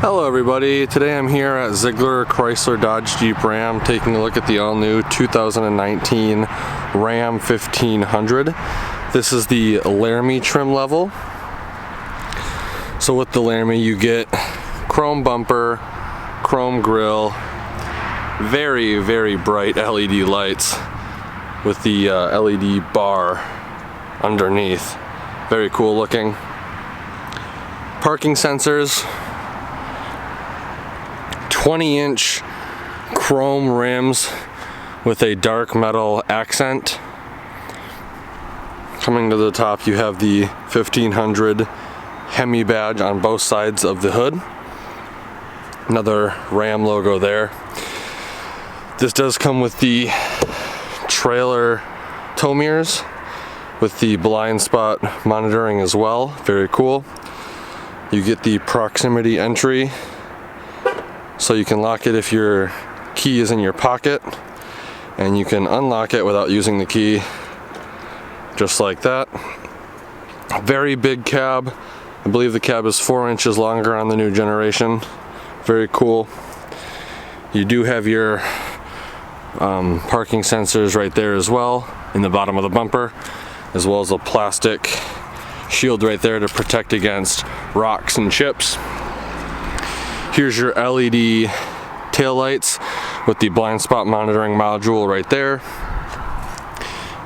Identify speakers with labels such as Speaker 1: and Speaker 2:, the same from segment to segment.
Speaker 1: Hello everybody, today I'm here at Zeigler Chrysler Dodge Jeep Ram taking a look at the all-new 2019 Ram 1500. This is the Laramie trim level. So with the Laramie you get chrome bumper, chrome grille, very bright LED lights with the LED bar underneath. Very cool looking. Parking sensors, 20-inch chrome rims with a dark metal accent. Coming to the top you have the 1500 Hemi badge on both sides of the hood. Another Ram logo there. This does come with the trailer tow mirrors with the blind spot monitoring as well. Very cool. You get the proximity entry, so you can lock it if your key is in your pocket, and you can unlock it without using the key, just like that. Very big cab. I believe the cab is 4 inches longer on the new generation. Very cool. You do have your parking sensors right there as well in the bottom of the bumper, as well as a plastic shield right there to protect against rocks and chips. Here's your LED taillights with the blind spot monitoring module right there.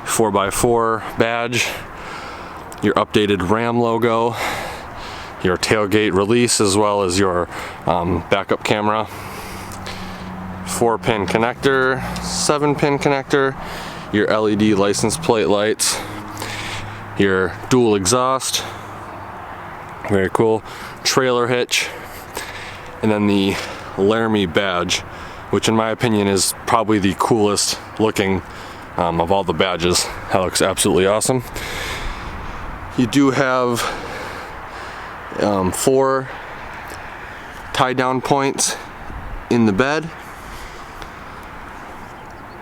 Speaker 1: 4x4 badge, your updated Ram logo, your tailgate release, as well as your backup camera. 4-pin connector, 7-pin connector, your LED license plate lights, your dual exhaust, very cool, trailer hitch, and then the Laramie badge, which in my opinion is probably the coolest looking of all the badges. That looks absolutely awesome. You do have 4 tie down points in the bed.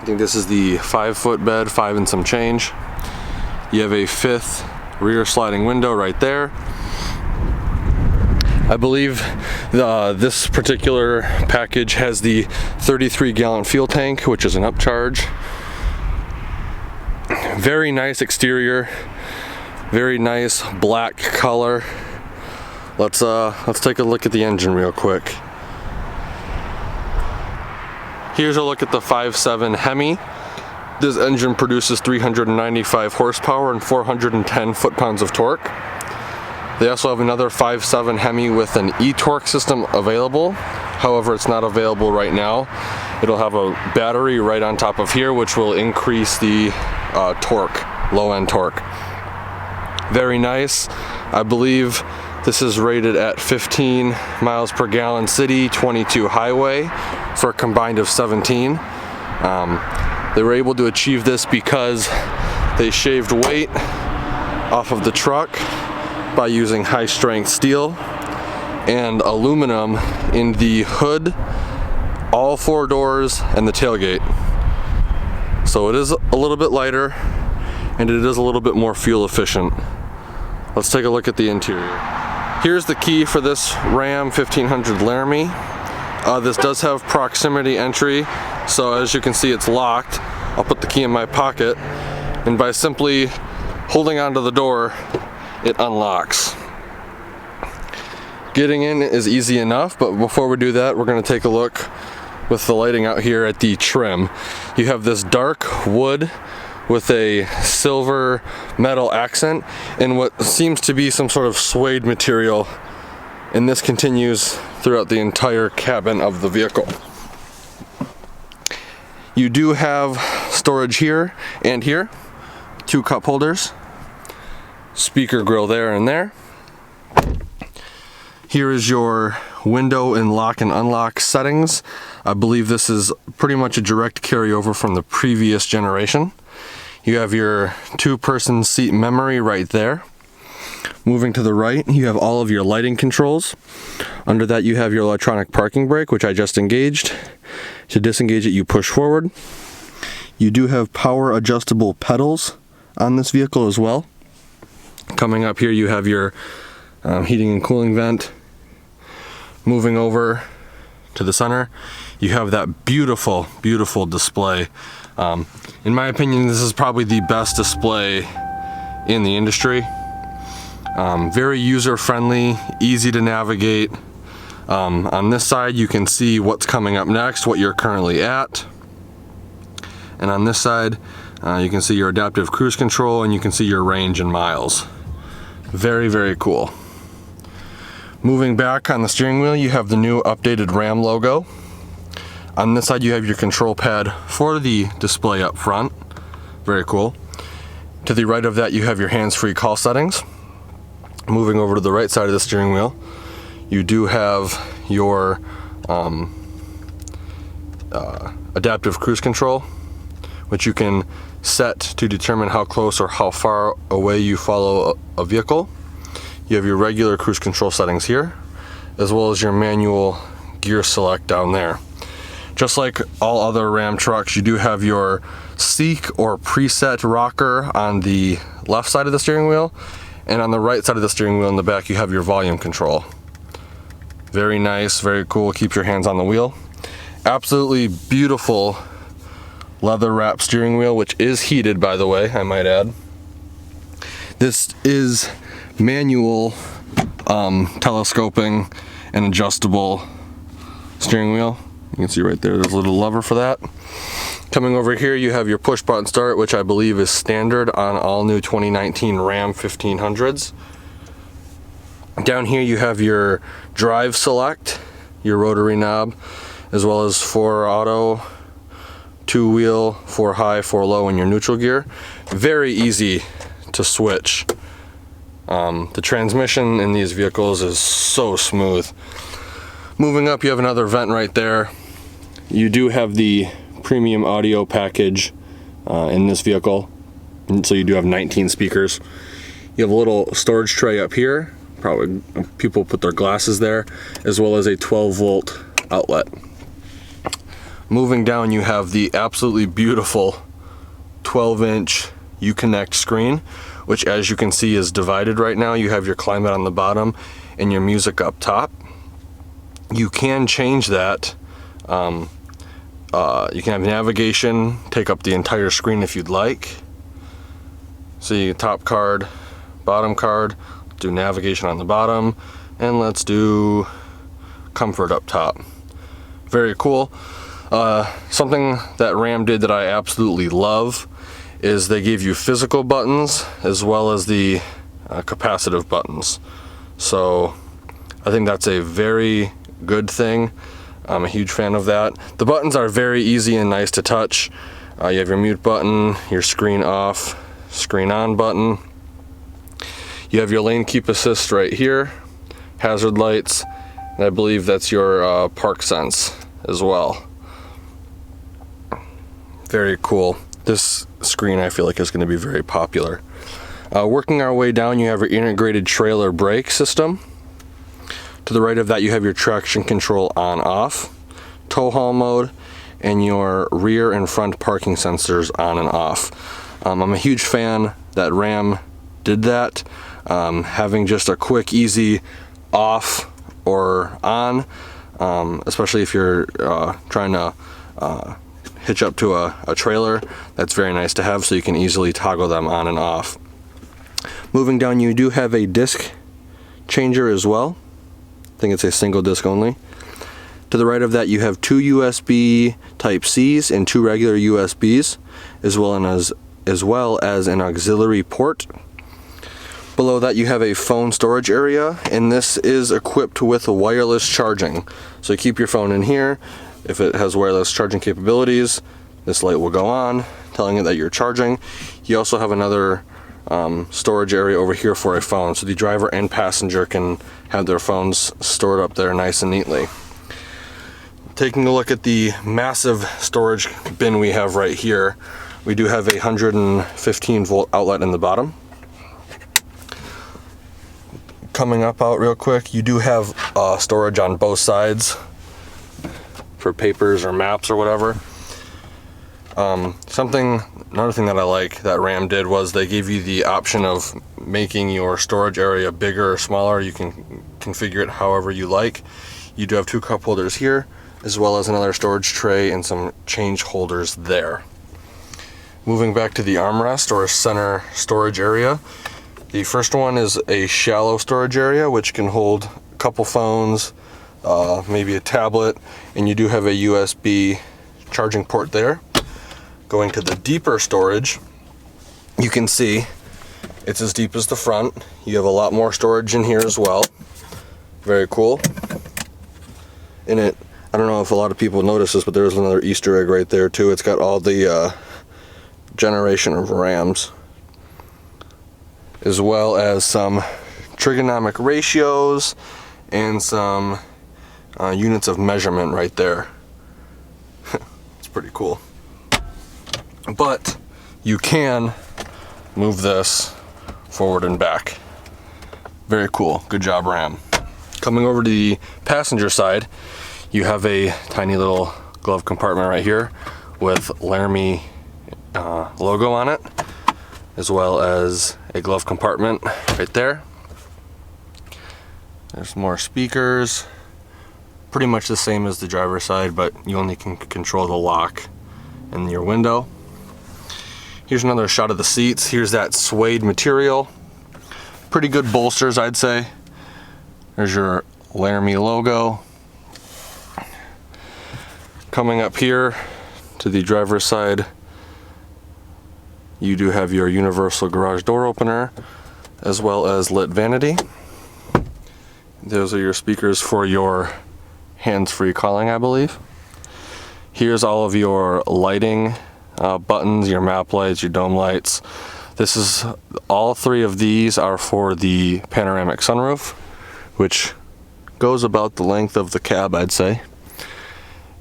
Speaker 1: I think this is the 5-foot bed, 5 and some change. You have a 5th rear sliding window right there. I believe this particular package has the 33-gallon fuel tank, which is an upcharge. Very nice exterior, very nice black color. Let's take a look at the engine real quick. Here's a look at the 5.7 Hemi. This engine produces 395 horsepower and 410 foot-pounds of torque. They also have another 5.7 Hemi with an e-torque system available. However, it's not available right now. It'll have a battery right on top of here, which will increase the torque, low-end torque. Very nice. I believe this is rated at 15 miles per gallon city, 22 highway, for a combined of 17. They were able to achieve this because they shaved weight off of the truck by using high-strength steel and aluminum in the hood, all 4 doors, and the tailgate. So it is a little bit lighter and it is a little bit more fuel efficient. Let's take a look at the interior. Here's the key for this Ram 1500 Laramie. This does have proximity entry, so as you can see it's locked. I'll put the key in my pocket, and by simply holding onto the door, it unlocks. Getting in is easy enough, but before we do that, we're going to take a look with the lighting out here at the trim. You have this dark wood with a silver metal accent and what seems to be some sort of suede material, and this continues throughout the entire cabin of the vehicle. You do have storage here and here, 2 cup holders, speaker grill there and there. Here is your window and lock and unlock settings. I believe this is pretty much a direct carryover from the previous generation. You have your 2-person seat memory right there. Moving to the right, you have all of your lighting controls. Under that you have your electronic parking brake, which I just engaged. To disengage it, you push forward. You do have power adjustable pedals on this vehicle as well. Coming up here you have your heating and cooling vent. Moving over to the center, you have that beautiful, beautiful display. In my opinion, this is probably the best display in the industry. Very user-friendly, easy to navigate. On this side, you can see what's coming up next, what you're currently at. And on this side, you can see your adaptive cruise control, and you can see your range in miles. Very, very cool. Moving back on the steering wheel, you have the new updated Ram logo. On this side, you have your control pad for the display up front. Very cool. To the right of that, you have your hands-free call settings. Moving over to the right side of the steering wheel, you do have your adaptive cruise control, which you can set to determine how close or how far away you follow a vehicle. You have your regular cruise control settings here, as well as your manual gear select down there. Just like all other Ram trucks, you do have your seek or preset rocker on the left side of the steering wheel, and on the right side of the steering wheel in the back, you have your volume control. Very nice, very cool, keeps your hands on the wheel. Absolutely beautiful leather wrap steering wheel, which is heated, by the way, I might add. This is manual telescoping and adjustable steering wheel. You can see right there, there's a little lever for that. Coming over here, you have your push button start, which I believe is standard on all new 2019 Ram 1500s. Down here you have your drive select, your rotary knob, as well as 4 auto, 2 wheel, 4 high, 4 low, and your neutral gear. Very easy to switch. The transmission in these vehicles is so smooth. Moving up, you have another vent right there. You do have the premium audio package in this vehicle, and so you do have 19 speakers. You have a little storage tray up here, probably people put their glasses there, as well as a 12-volt outlet. Moving down, you have the absolutely beautiful 12-inch Uconnect screen, which, as you can see, is divided right now. You have your climate on the bottom and your music up top. You can change that. You can have navigation take up the entire screen if you'd like. So you get top card, bottom card, do navigation on the bottom, and let's do comfort up top. Very cool. Something that Ram did that I absolutely love is they gave you physical buttons as well as the capacitive buttons. So I think that's a very good thing. I'm a huge fan of that. The buttons are very easy and nice to touch. You have your mute button, your screen off, screen on button. You have your lane keep assist right here, hazard lights, and I believe that's your park sense as well. Very cool. This screen I feel like is going to be very popular. Working our way down, you have your integrated trailer brake system. To the right of that, you have your traction control on off, tow haul mode, and your rear and front parking sensors on and off. I'm a huge fan that Ram did that. Having just a quick, easy off or on, especially if you're trying to hitch up to a trailer, that's very nice to have, so you can easily toggle them on and off. Moving down, you do have a disc changer as well. I think it's a single disc only. To the right of that, you have 2 USB Type-Cs and 2 regular USBs, as well as an auxiliary port. Below that, you have a phone storage area, and this is equipped with a wireless charging. So you keep your phone in here. If it has wireless charging capabilities, this light will go on, telling it that you're charging. You also have another storage area over here for a phone, so the driver and passenger can have their phones stored up there nice and neatly. Taking a look at the massive storage bin we have right here, we do have a 115-volt outlet in the bottom. Coming up out real quick, you do have storage on both sides for papers or maps or whatever. Another thing that I like that Ram did was they gave you the option of making your storage area bigger or smaller. You can configure it however you like. You do have 2 cup holders here, as well as another storage tray and some change holders there. Moving back to the armrest or center storage area, the first one is a shallow storage area which can hold a couple phones, maybe a tablet, and you do have a USB charging port there. Going to the deeper storage, you can see it's as deep as the front. You have a lot more storage in here as well. Very cool. In it, I don't know if a lot of people notice this, but there's another Easter egg right there too. It's got all the generation of RAMs, as well as some trigonometric ratios and some units of measurement right there. It's pretty cool. But you can move this forward and back. Very cool. Good job, RAM. Coming over to the passenger side, you have a tiny little glove compartment right here with Laramie logo on it, as well as a glove compartment right there. There's more speakers, pretty much the same as the driver's side, but you only can control the lock in your window. Here's another shot of the seats. Here's that suede material. Pretty good bolsters, I'd say. There's your Laramie logo. Coming up here to the driver's side, you do have your universal garage door opener, as well as lit vanity. Those are your speakers for your hands-free calling, I believe. Here's all of your lighting buttons, your map lights, your dome lights. All 3 of these are for the panoramic sunroof, which goes about the length of the cab, I'd say.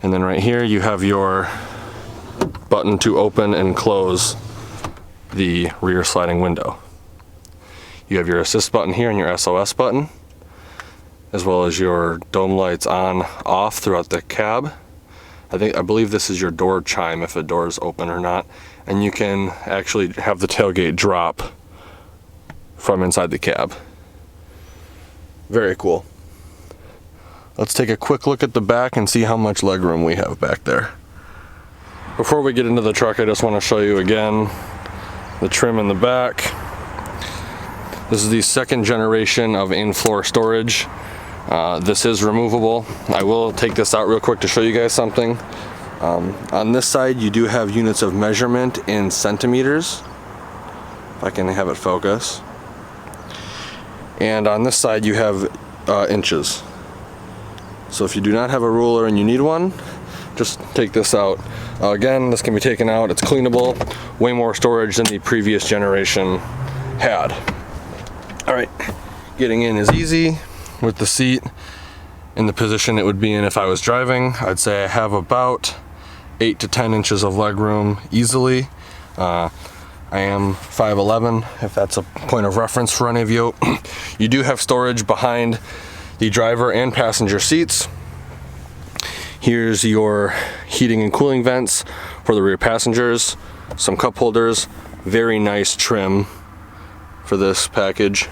Speaker 1: And then right here you have your button to open and close the rear sliding window. You have your assist button here and your SOS button, as well as your dome lights on, off throughout the cab. I believe this is your door chime if a door is open or not, and you can actually have the tailgate drop from inside the cab. Very cool. Let's take a quick look at the back and see how much legroom we have back there. Before we get into the truck, I just want to show you again the trim in the back. This is the 2nd generation of in-floor storage. This is removable. I will take this out real quick to show you guys something. On this side, you do have units of measurement in centimeters, if I can have it focus. And on this side, you have inches. So if you do not have a ruler and you need one, just take this out. Again, this can be taken out. It's cleanable. Way more storage than the previous generation had. All right, getting in is easy with the seat in the position it would be in if I was driving. I'd say I have about 8 to 10 inches of legroom easily. I am 5'11", if that's a point of reference for any of you. You do have storage behind the driver and passenger seats. Here's your heating and cooling vents for the rear passengers, some cup holders, very nice trim for this package.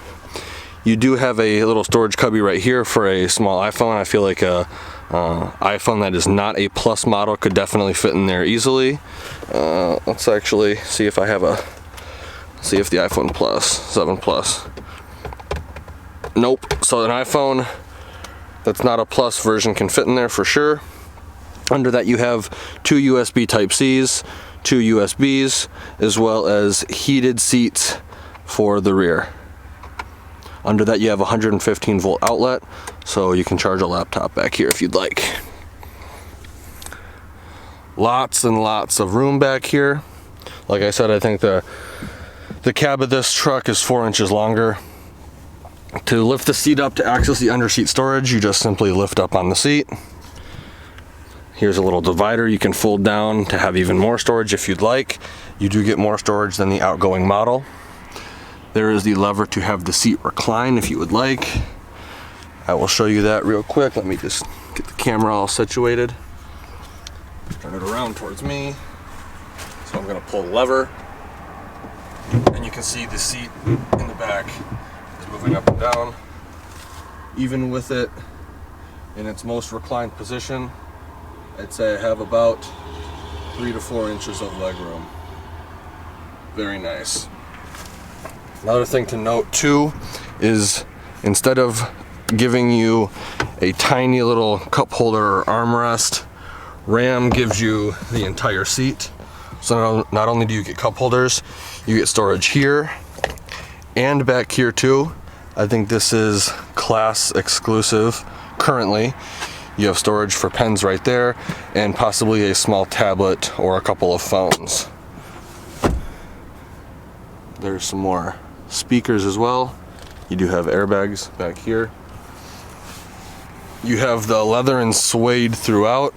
Speaker 1: You do have a little storage cubby right here for a small iPhone. I feel like a iPhone that is not a Plus model could definitely fit in there easily. Let's actually see if I have see if the iPhone Plus, 7 Plus. Nope. So an iPhone that's not a Plus version can fit in there for sure. Under that you have 2 USB Type-Cs, 2 USBs, as well as heated seats for the rear. Under that you have a 115 volt outlet, so you can charge a laptop back here if you'd like. Lots and lots of room back here. Like I said, I think the cab of this truck is 4 inches longer. To lift the seat up to access the under seat storage, you just simply lift up on the seat. Here's a little divider you can fold down to have even more storage if you'd like. You do get more storage than the outgoing model. There is the lever to have the seat recline if you would like. I will show you that real quick. Let me just get the camera all situated. Turn it around towards me. So I'm gonna pull the lever, and you can see the seat in the back is moving up and down. Even with it in its most reclined position, I'd say I have about 3 to 4 inches of legroom. Very nice. Another thing to note too is instead of giving you a tiny little cup holder or armrest, Ram gives you the entire seat. So not only do you get cup holders, you get storage here and back here too. I think this is class exclusive currently. You have storage for pens right there and possibly a small tablet or a couple of phones. There's some more speakers as well. You do have airbags back here. You have the leather and suede throughout.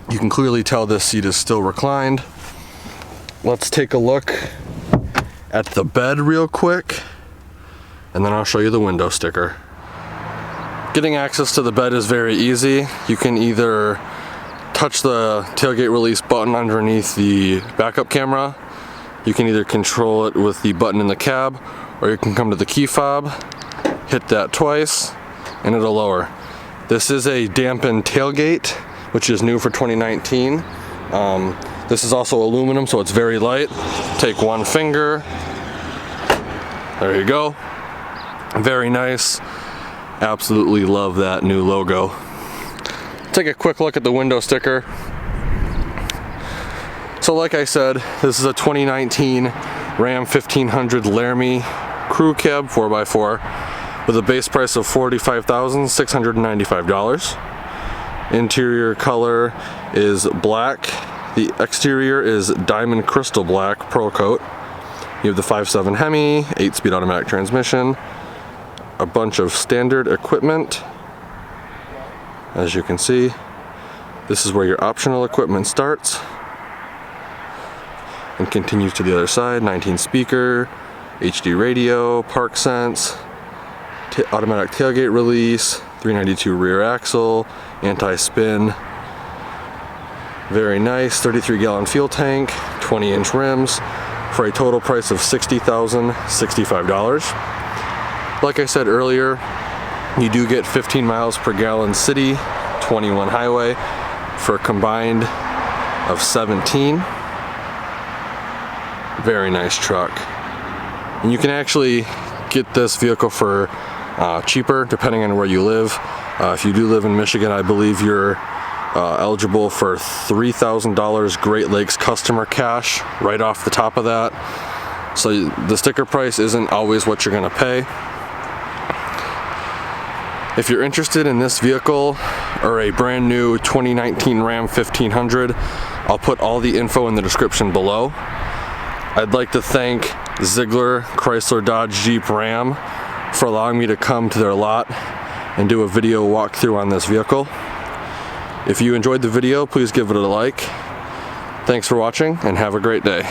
Speaker 1: You can clearly tell this seat is still reclined. Let's take a look at the bed real quick, and then I'll show you the window sticker. Getting access to the bed is very easy. You can either touch the tailgate release button underneath the backup camera. You can either control it with the button in the cab, or you can come to the key fob, hit that twice, and it'll lower. This is a dampened tailgate, which is new for 2019. This is also aluminum, so it's very light. Take one finger. There you go. Very nice. Absolutely love that new logo. Take a quick look at the window sticker. So like I said, this is a 2019 Ram 1500 Laramie Crew Cab 4x4 with a base price of $45,695. Interior color is black. The exterior is diamond crystal black Pro Coat. You have the 5.7 Hemi, 8-speed automatic transmission, a bunch of standard equipment. As you can see, this is where your optional equipment starts and continues to the other side. 19 speaker, HD radio, park sense, automatic tailgate release, 392 rear axle, anti-spin. Very nice. 33-gallon fuel tank, 20-inch rims, for a total price of $60,065. Like I said earlier, you do get 15 miles per gallon city, 21 highway, for a combined of 17. Very nice truck. And you can actually get this vehicle for cheaper depending on where you live. If you do live in Michigan, I believe you're eligible for $3,000 Great Lakes customer cash right off the top of that. So the sticker price isn't always what you're gonna pay. If you're interested in this vehicle or a brand new 2019 Ram 1500, I'll put all the info in the description below. I'd like to thank Zeigler, Chrysler, Dodge, Jeep, Ram for allowing me to come to their lot and do a video walkthrough on this vehicle. If you enjoyed the video, please give it a like. Thanks for watching and have a great day.